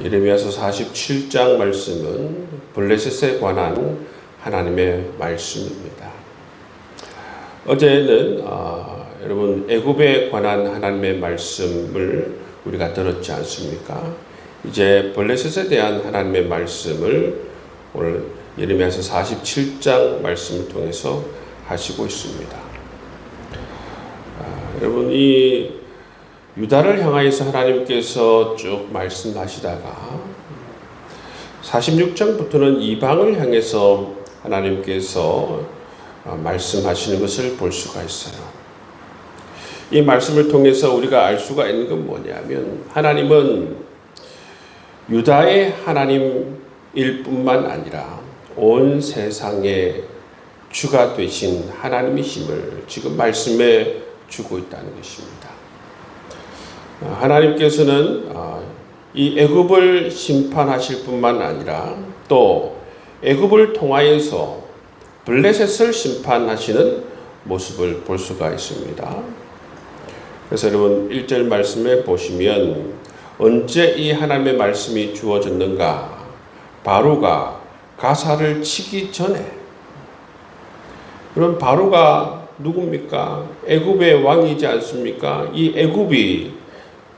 예레미야서 47장 말씀은 블레셋에 관한 하나님의 말씀입니다. 어제는 여러분 애굽에 관한 하나님의 말씀을 우리가 들었지 않습니까? 이제 블레셋에 대한 하나님의 말씀을 오늘 예레미야서 47장 말씀을 통해서 하시고 있습니다. 여러분 이 유다를 향하여서 하나님께서 쭉 말씀하시다가 46장부터는 이방을 향해서 하나님께서 말씀하시는 것을 볼 수가 있어요. 이 말씀을 통해서 우리가 알 수가 있는 건 뭐냐면 하나님은 유다의 하나님일 뿐만 아니라 온 세상의 주가 되신 하나님이심을 지금 말씀해 주고 있다는 것입니다. 하나님께서는 이 애굽을 심판하실 뿐만 아니라 또 애굽을 통하여서 블레셋을 심판하시는 모습을 볼 수가 있습니다. 그래서 여러분 1절 말씀에 보시면 언제 이 하나님의 말씀이 주어졌는가? 바로가 가사를 치기 전에. 그럼 바로가 누굽니까? 애굽의 왕이지 않습니까? 이 애굽이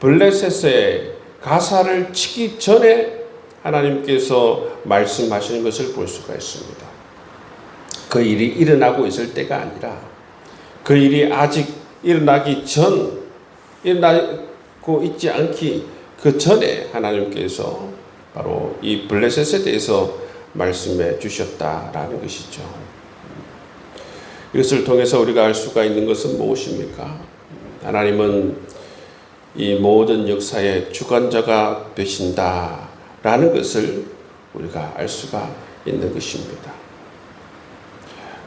블레셋의 가사를 치기 전에 하나님께서 말씀하시는 것을 볼 수가 있습니다. 그 일이 일어나고 있을 때가 아니라 그 일이 아직 일어나고 있지 않기 그 전에 하나님께서 바로 이 블레셋에 대해서 말씀해 주셨다라는 것이죠. 이것을 통해서 우리가 알 수가 있는 것은 무엇입니까? 하나님은 이 모든 역사의 주관자가 되신다라는 것을 우리가 알 수가 있는 것입니다.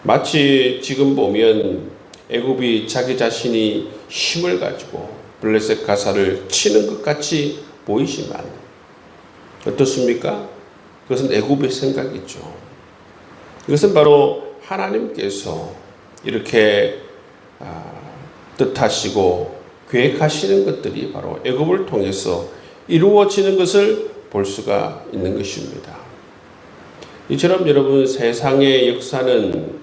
마치 지금 보면 애굽이 자기 자신이 힘을 가지고 블레셋 가사를 치는 것 같이 보이지만 어떻습니까? 그것은 애굽의 생각이죠. 이것은 바로 하나님께서 이렇게 뜻하시고 계획하시는 것들이 바로 애굽을 통해서 이루어지는 것을 볼 수가 있는 것입니다. 이처럼 여러분 세상의 역사는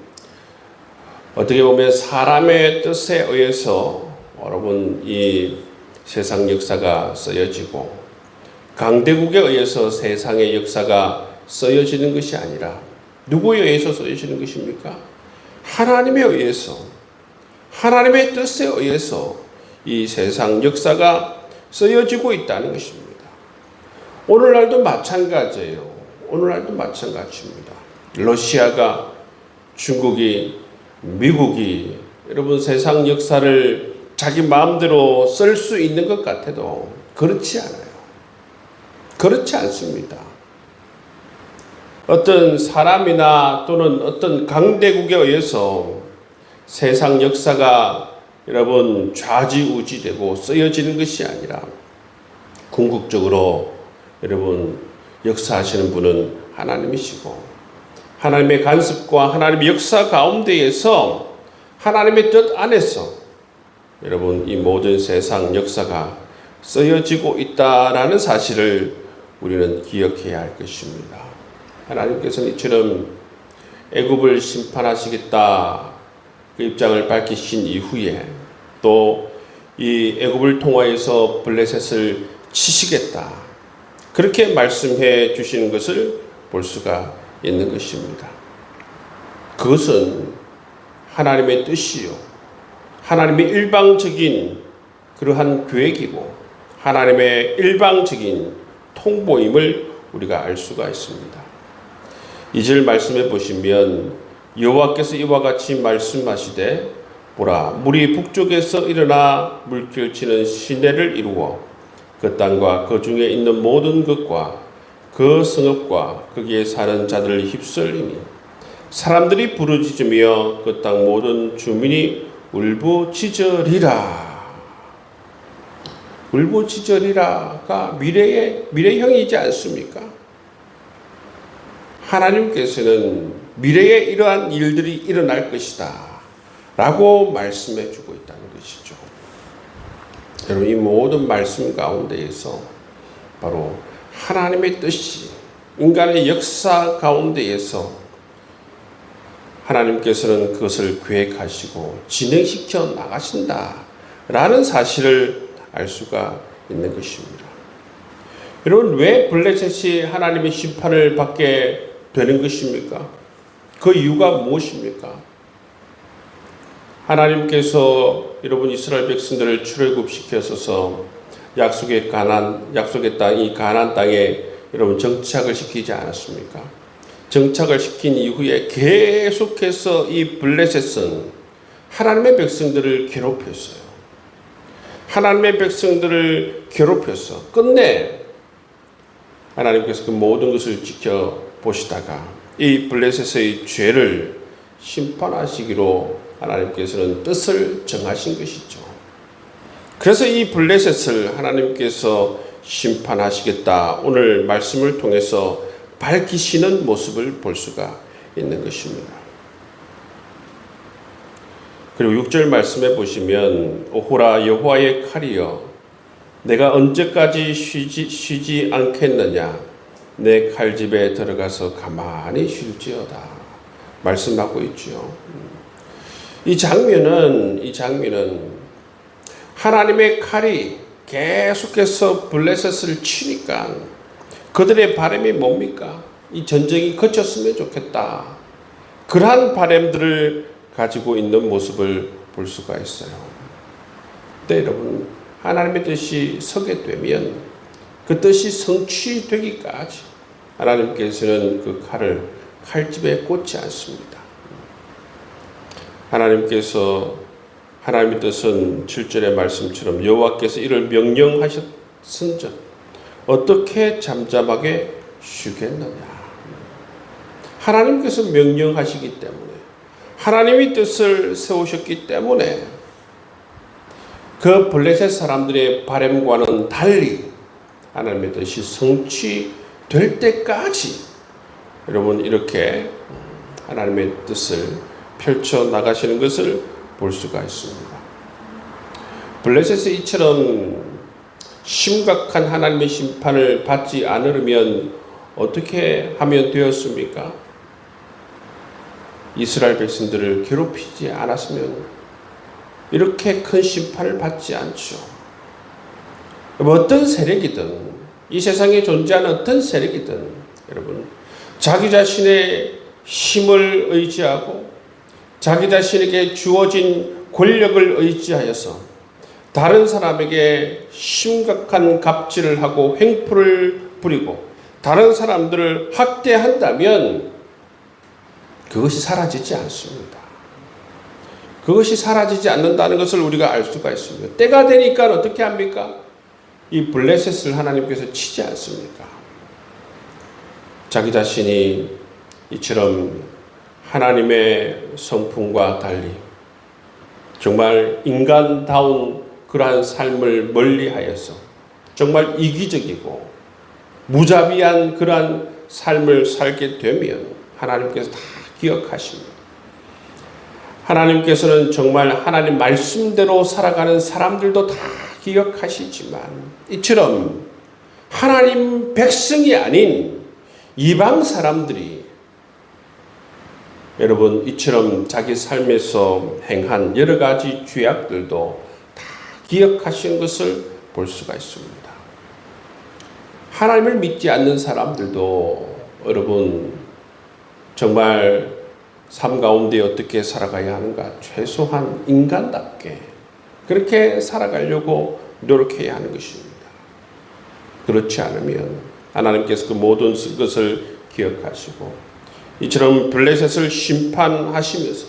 어떻게 보면 사람의 뜻에 의해서 여러분 이 세상 역사가 쓰여지고 강대국에 의해서 세상의 역사가 쓰여지는 것이 아니라 누구에 의해서 쓰여지는 것입니까? 하나님에 의해서 하나님의 뜻에 의해서 이 세상 역사가 쓰여지고 있다는 것입니다. 오늘날도 마찬가지예요. 오늘날도 마찬가지입니다. 러시아가, 중국이, 미국이 여러분 세상 역사를 자기 마음대로 쓸 수 있는 것 같아도 그렇지 않아요. 그렇지 않습니다. 어떤 사람이나 또는 어떤 강대국에 의해서 세상 역사가 여러분 좌지우지되고 쓰여지는 것이 아니라 궁극적으로 여러분 역사하시는 분은 하나님이시고 하나님의 간섭과 하나님의 역사 가운데에서 하나님의 뜻 안에서 여러분 이 모든 세상 역사가 쓰여지고 있다라는 사실을 우리는 기억해야 할 것입니다. 하나님께서는 이처럼 애굽을 심판하시겠다 그 입장을 밝히신 이후에 또 이 애굽을 통하여서 블레셋을 치시겠다 그렇게 말씀해 주시는 것을 볼 수가 있는 것입니다. 그것은 하나님의 뜻이요 하나님의 일방적인 그러한 계획이고 하나님의 일방적인 통보임을 우리가 알 수가 있습니다. 2절 말씀해 보시면 여호와께서 이와 같이 말씀하시되 보라 물이 북쪽에서 일어나 물결치는 시내를 이루어 그 땅과 그 중에 있는 모든 것과 그 성읍과 거기에 사는 자들을 휩쓸리니 사람들이 부르짖으며 그 땅 모든 주민이 울부짖으리라. 울부짖으리라가 미래형이지 않습니까? 하나님께서는 미래에 이러한 일들이 일어날 것이다 라고 말씀해 주고 있다는 것이죠. 여러분 이 모든 말씀 가운데에서 바로 하나님의 뜻이 인간의 역사 가운데에서 하나님께서는 그것을 계획하시고 진행시켜 나가신다라는 사실을 알 수가 있는 것입니다. 여러분, 왜 블레셋이 하나님의 심판을 받게 되는 것입니까? 그 이유가 무엇입니까? 하나님께서 여러분 이스라엘 백성들을 출애굽시켜서 약속의 땅, 이 가나안 땅에 여러분 정착을 시키지 않았습니까? 정착을 시킨 이후에 계속해서 이 블레셋은 하나님의 백성들을 괴롭혔어요. 하나님의 백성들을 괴롭혀서 끝내 하나님께서 그 모든 것을 지켜보시다가 이 블레셋의 죄를 심판하시기로 하나님께서는 뜻을 정하신 것이죠. 그래서 이 블레셋을 하나님께서 심판하시겠다, 오늘 말씀을 통해서 밝히시는 모습을 볼 수가 있는 것입니다. 그리고 6절 말씀에 보시면 오호라 여호와의 칼이여 내가 언제까지 쉬지 않겠느냐 내 칼집에 들어가서 가만히 쉴지어다 말씀하고 있죠. 이 장면은 하나님의 칼이 계속해서 블레셋을 치니까 그들의 바람이 뭡니까? 이 전쟁이 그쳤으면 좋겠다. 그러한 바람들을 가지고 있는 모습을 볼 수가 있어요. 근데 여러분, 하나님의 뜻이 서게 되면 그 뜻이 성취되기까지 하나님께서는 그 칼을 칼집에 꽂지 않습니다. 하나님의 뜻은 7절의 말씀처럼 여호와께서 이를 명령하셨은즉 어떻게 잠잠하게 쉬겠느냐. 하나님께서 명령하시기 때문에 하나님의 뜻을 세우셨기 때문에 그 블레셋 사람들의 바람과는 달리 하나님의 뜻이 성취될 때까지 여러분 이렇게 하나님의 뜻을 펼쳐 나가시는 것을 볼 수가 있습니다. 블레셋이 이처럼 심각한 하나님의 심판을 받지 않으려면 어떻게 하면 되었습니까? 이스라엘 백성들을 괴롭히지 않았으면 이렇게 큰 심판을 받지 않죠. 어떤 세력이든 이 세상에 존재하는 어떤 세력이든 여러분 자기 자신의 힘을 의지하고 자기 자신에게 주어진 권력을 의지하여서 다른 사람에게 심각한 갑질을 하고 횡포를 부리고 다른 사람들을 학대한다면 그것이 사라지지 않습니다. 그것이 사라지지 않는다는 것을 우리가 알 수가 있습니다. 때가 되니까 어떻게 합니까? 이 블레셋을 하나님께서 치지 않습니까? 자기 자신이 이처럼 하나님의 성품과 달리 정말 인간다운 그러한 삶을 멀리하여서 정말 이기적이고 무자비한 그러한 삶을 살게 되면 하나님께서 다 기억하십니다. 하나님께서는 정말 하나님 말씀대로 살아가는 사람들도 다 기억하시지만 이처럼 하나님 백성이 아닌 이방 사람들이 여러분 이처럼 자기 삶에서 행한 여러 가지 죄악들도 다 기억하시는 것을 볼 수가 있습니다. 하나님을 믿지 않는 사람들도 여러분 정말 삶 가운데 어떻게 살아가야 하는가, 최소한 인간답게 그렇게 살아가려고 노력해야 하는 것입니다. 그렇지 않으면 하나님께서 그 모든 것을 기억하시고 이처럼 블레셋을 심판하시면서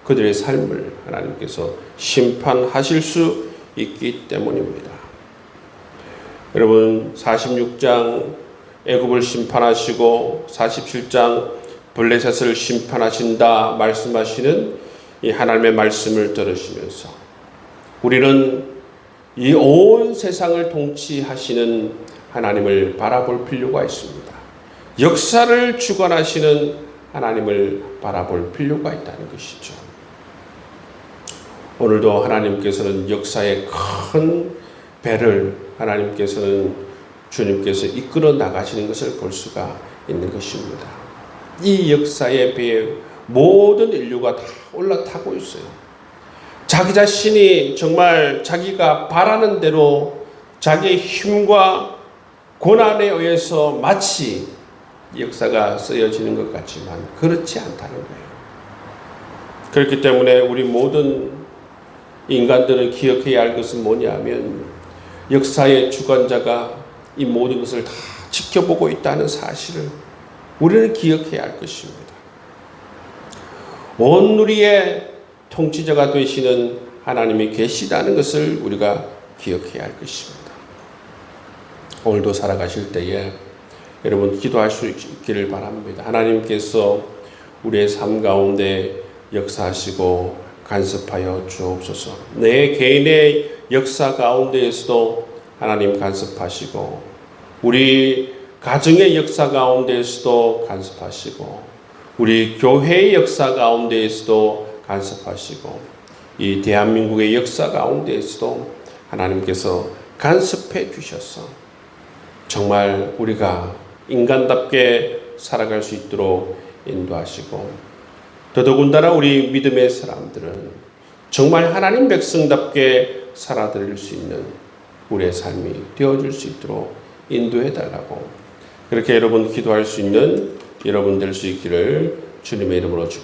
그들의 삶을 하나님께서 심판하실 수 있기 때문입니다. 여러분 46장 애굽을 심판하시고 47장 블레셋을 심판하신다 말씀하시는 이 하나님의 말씀을 들으시면서 우리는 이 온 세상을 통치하시는 하나님을 바라볼 필요가 있습니다. 역사를 주관하시는 하나님을 바라볼 필요가 있다는 것이죠. 오늘도 하나님께서는 역사의 큰 배를 하나님께서는 주님께서 이끌어 나가시는 것을 볼 수가 있는 것입니다. 이 역사의 배에 모든 인류가 다 올라타고 있어요. 자기 자신이 정말 자기가 바라는 대로 자기의 힘과 고난에 의해서 마치 역사가 쓰여지는 것 같지만 그렇지 않다는 거예요. 그렇기 때문에 우리 모든 인간들은 기억해야 할 것은 뭐냐면 역사의 주관자가 이 모든 것을 다 지켜보고 있다는 사실을 우리는 기억해야 할 것입니다. 온 누리의 통치자가 되시는 하나님이 계시다는 것을 우리가 기억해야 할 것입니다. 오늘도 살아가실 때에 여러분 기도할 수 있기를 바랍니다. 하나님께서 우리의 삶 가운데 역사하시고 간섭하여 주옵소서. 내 개인의 역사 가운데에서도 하나님 간섭하시고 우리 가정의 역사 가운데에서도 간섭하시고 우리 교회의 역사 가운데에서도 간섭하시고 이 대한민국의 역사 가운데에서도 하나님께서 간섭해 주셔서 정말 우리가 인간답게 살아갈 수 있도록 인도하시고 더더군다나 우리 믿음의 사람들은 정말 하나님 백성답게 살아드릴 수 있는 우리의 삶이 되어줄 수 있도록 인도해달라고 그렇게 여러분 기도할 수 있는 여러분 될 수 있기를 주님의 이름으로 축복합니다.